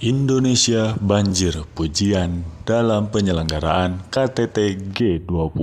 Indonesia banjir pujian dalam penyelenggaraan KTT G20.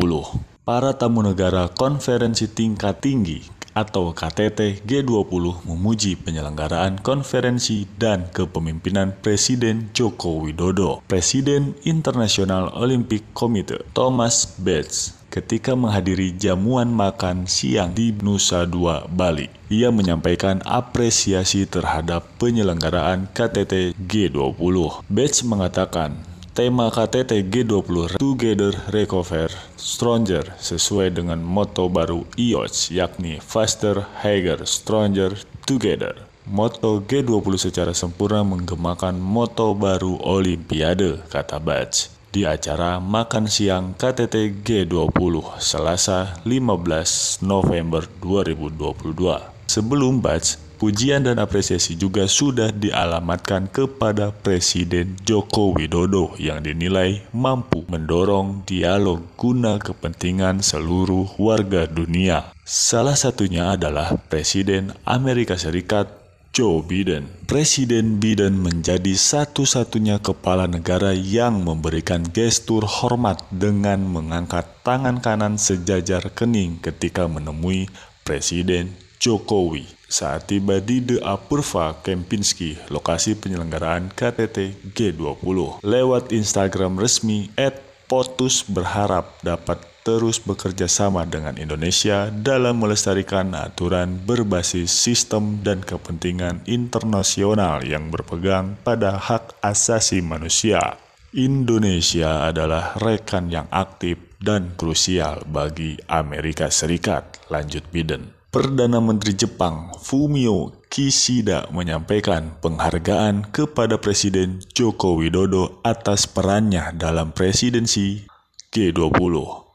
Para tamu negara konferensi tingkat tinggi atau KTT G20 memuji penyelenggaraan konferensi dan kepemimpinan Presiden Joko Widodo. Presiden International Olympic Committee Thomas Bach ketika menghadiri jamuan makan siang di Nusa Dua, Bali. Ia menyampaikan apresiasi terhadap penyelenggaraan KTT G20. Bach mengatakan, tema KTT G20 Together Recover Stronger sesuai dengan moto baru IOC yakni Faster, Higher, Stronger, Together. Moto G20 secara sempurna menggemakan moto baru Olimpiade, kata Bach. Di acara makan siang KTT G20 Selasa 15 November 2022. Sebelum Bach, pujian dan apresiasi juga sudah dialamatkan kepada Presiden Joko Widodo yang dinilai mampu mendorong dialog guna kepentingan seluruh warga dunia. Salah satunya adalah Presiden Amerika Serikat Joe Biden. Presiden Biden menjadi satu-satunya kepala negara yang memberikan gestur hormat dengan mengangkat tangan kanan sejajar kening ketika menemui Presiden Jokowi saat tiba di The Apurva Kempinski, lokasi penyelenggaraan KTT G20. Lewat Instagram resmi, @potus berharap dapat terus bekerja sama dengan Indonesia dalam melestarikan aturan berbasis sistem dan kepentingan internasional yang berpegang pada hak asasi manusia. Indonesia adalah rekan yang aktif dan krusial bagi Amerika Serikat, lanjut Biden. Perdana Menteri Jepang Fumio Kishida menyampaikan penghargaan kepada Presiden Joko Widodo atas perannya dalam presidensi G20.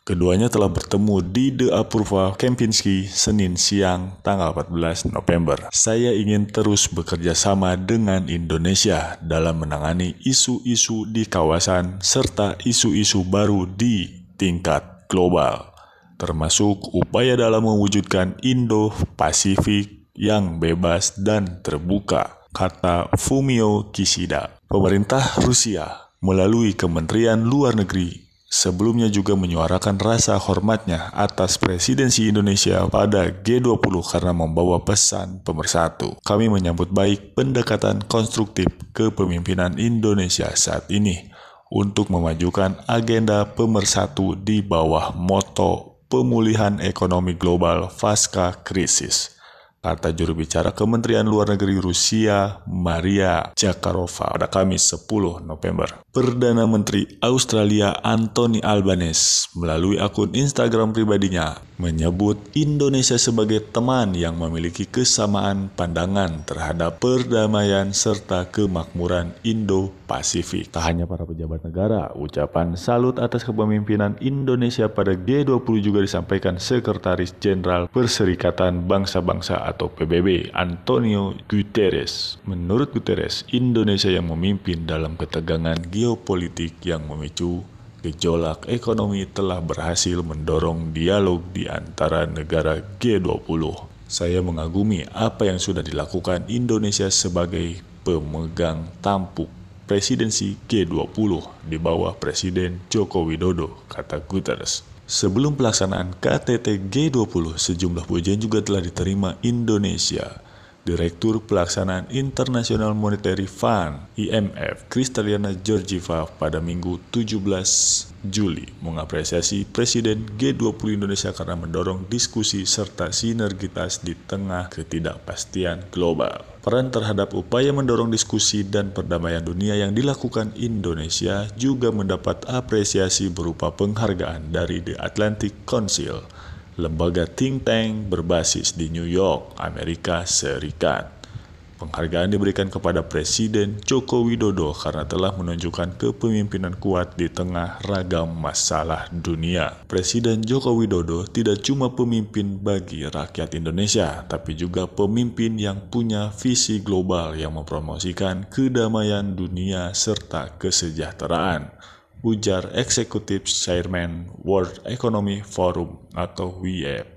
Keduanya telah bertemu di The Apurva Kempinski Senin siang tanggal 14 November. Saya ingin terus bekerja sama dengan Indonesia dalam menangani isu-isu di kawasan serta isu-isu baru di tingkat global, termasuk upaya dalam mewujudkan Indo-Pasifik yang bebas dan terbuka, kata Fumio Kishida. Pemerintah Rusia melalui Kementerian Luar Negeri sebelumnya juga menyuarakan rasa hormatnya atas presidensi Indonesia pada G20 karena membawa pesan pemersatu. Kami menyambut baik pendekatan konstruktif kepemimpinan Indonesia saat ini untuk memajukan agenda pemersatu di bawah moto pemulihan ekonomi global pasca krisis, kata juru bicara Kementerian Luar Negeri Rusia Maria Zakharova pada Kamis 10 November. Perdana Menteri Australia Anthony Albanese melalui akun Instagram pribadinya menyebut Indonesia sebagai teman yang memiliki kesamaan pandangan terhadap perdamaian serta kemakmuran Indo-Pasifik. Tak hanya para pejabat negara, ucapan salut atas kepemimpinan Indonesia pada G20 juga disampaikan Sekretaris Jenderal Perserikatan Bangsa-Bangsa atau PBB Antonio Guterres. Menurut Guterres, Indonesia yang memimpin dalam ketegangan geopolitik yang memicu gejolak ekonomi telah berhasil mendorong dialog di antara negara G20. Saya mengagumi apa yang sudah dilakukan Indonesia sebagai pemegang tampuk presidensi G20 di bawah Presiden Joko Widodo, kata Guterres. Sebelum pelaksanaan KTT G20, sejumlah pujian juga telah diterima Indonesia. Direktur Pelaksanaan International Monetary Fund (IMF) Kristalina Georgieva pada Minggu 17 Juli mengapresiasi Presiden G20 Indonesia karena mendorong diskusi serta sinergitas di tengah ketidakpastian global. Peran terhadap upaya mendorong diskusi dan perdamaian dunia yang dilakukan Indonesia juga mendapat apresiasi berupa penghargaan dari The Atlantic Council, lembaga think tank berbasis di New York, Amerika Serikat. Penghargaan diberikan kepada Presiden Joko Widodo karena telah menunjukkan kepemimpinan kuat di tengah ragam masalah dunia. Presiden Joko Widodo tidak cuma pemimpin bagi rakyat Indonesia, tapi juga pemimpin yang punya visi global yang mempromosikan kedamaian dunia serta kesejahteraan, ujar Eksekutif Chairman World Economic Forum atau WEF.